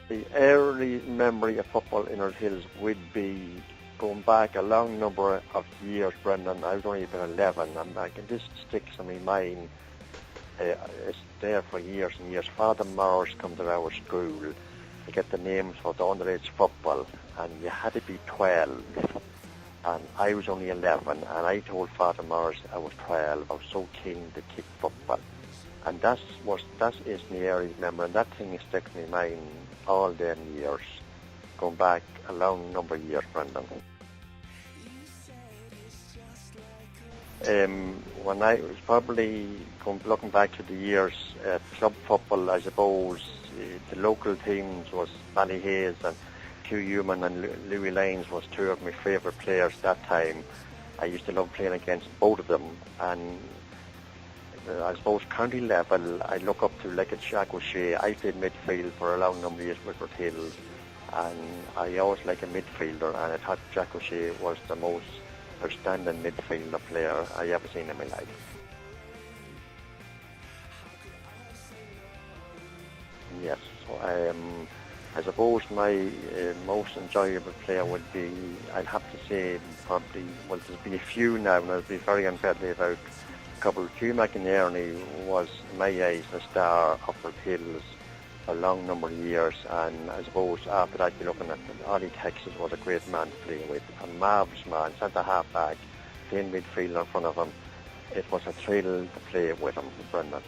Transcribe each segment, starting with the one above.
The early memory of football in Redhills would be going back a long number of years, Brendan. I was only about 11, and this sticks in my mind. It's there for years and years. Father Morris come to our school to get the names for the underage football, and you had to be 12. And I was only 11, and I told Father Morris I was 12. I was so keen to kick football. And that is my early memory, and that thing is stuck in my mind all them years, going back a long number of years, Brendan. When I was probably looking back to the years at club football, I suppose the local teams was Ballyhays and Hugh Human and Louis Lyons was two of my favourite players that time. I used to love playing against both of them, and I suppose county level I look up to like a Jack O'Shea. I played midfield for a long number of years with Redhills, and I always like a midfielder, and I thought Jack O'Shea was the most outstanding midfielder player I ever seen in my life. Yes, so I suppose my most enjoyable player would be, I'd have to say probably, well there'll be a few now, and I'll be very unfair about a couple. Hugh McInerney was, in my eyes, the star of Redhills for a long number of years, and I suppose after that you're looking at Ollie Texas was a great man to play with, a marvellous man, centre half back, playing midfield in front of him. It was a thrill to play with him, Brendan.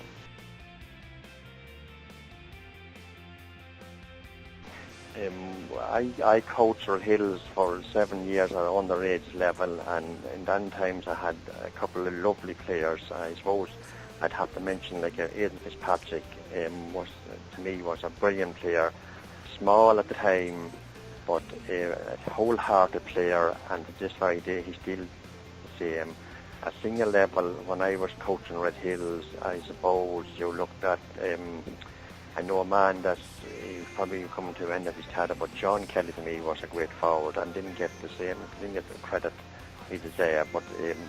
I coached Redhills for 7 years at underage level, and in then times I had a couple of lovely players. I suppose I'd have to mention like Aidan Fitzpatrick was to me was a brilliant player, small at the time, but a wholehearted player, and to this very day he's still the same. At senior level, when I was coaching Redhills, I suppose you looked at I know a man that's probably coming to the end of his tether, but John Kelly to me was a great forward and didn't get the credit he deserved, but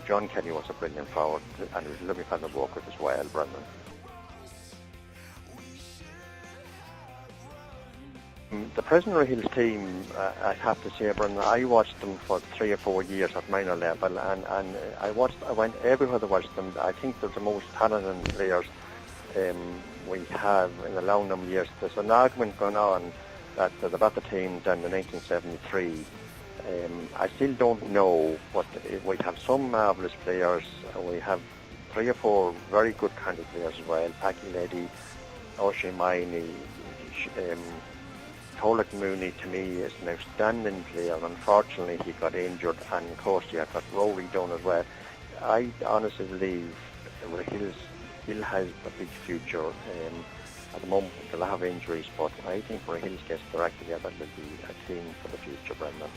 John Kelly was a brilliant forward, and he was a lovely fan to work with as well, Brendan. The present Redhills team, I have to say, Brendan, I watched them for 3 or 4 years at minor level, and I went everywhere to watch them. I think they're the most talented players we have in a long number of years. There's an argument going on that about the team done in 1973. I still don't know, but we have some marvellous players. We have 3 or 4 very good county players as well. Packy Leddy, Oshie Miney, Tolik Mooney to me is an outstanding player. Unfortunately he got injured, and of course you have got Rory done as well. I honestly believe Redhills still has a big future. At the moment they'll have injuries, but I think when Redhills gets their act together, they'll be a team for the future, Brendan.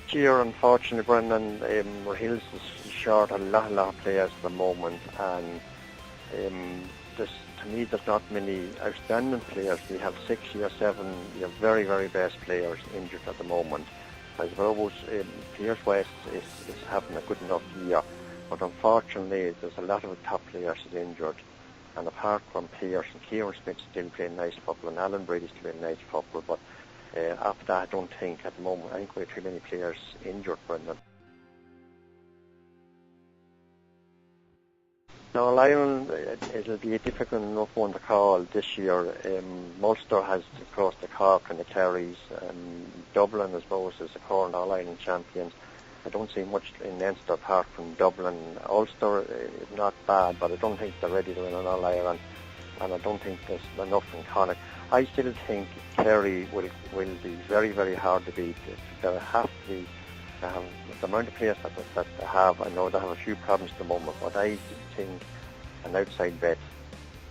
This year, unfortunately, Brendan, Redhills is short a lot of players at the moment, and to me there's not many outstanding players. We have 6 or 7 very, very best players injured at the moment. I suppose Pierce West is having a good enough year, but unfortunately there's a lot of the top players is injured, and apart from Pierce, and Kieran Smith's still playing nice football, and Alan Brady's playing nice football, but after that I don't think at the moment, I think we have too many players injured, Brendan. Now, Ireland, it'll be a difficult enough one to call this year. Munster has, of course, the Cork and the Kerrys. Dublin, I suppose, is the current All-Ireland champions. I don't see much in Leinster apart from Dublin. Ulster is not bad, but I don't think they're ready to win an All-Ireland, and I don't think there's enough in Connacht. I still think Kerry will be very, very hard to beat. There have to be, the amount of players that they have. I know they have a few problems at the moment, but I think an outside bet,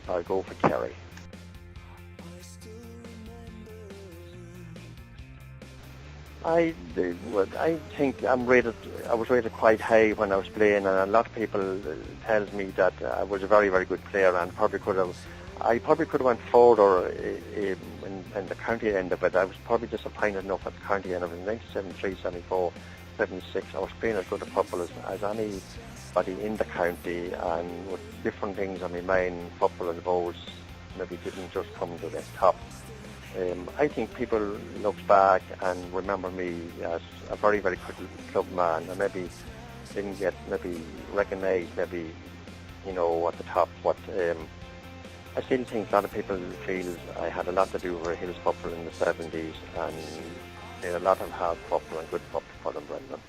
I'll go for Kerry. I think I was rated quite high when I was playing, and a lot of people tells me that I was a very, very good player, and I probably could have went further in the county end of it. I was probably disappointed enough at the county end of it. In 1973, 74, 76, I was playing as good a football as anybody in the county, and with different things on my mind. Football, I suppose, maybe didn't just come to the top. I think people look back and remember me as a very, very good club man, and maybe didn't get maybe recognised, maybe, at the top. But I still think a lot of people feel I had a lot to do with Hills football in the 70s, and did a lot of hard football and good football for them, Brendan.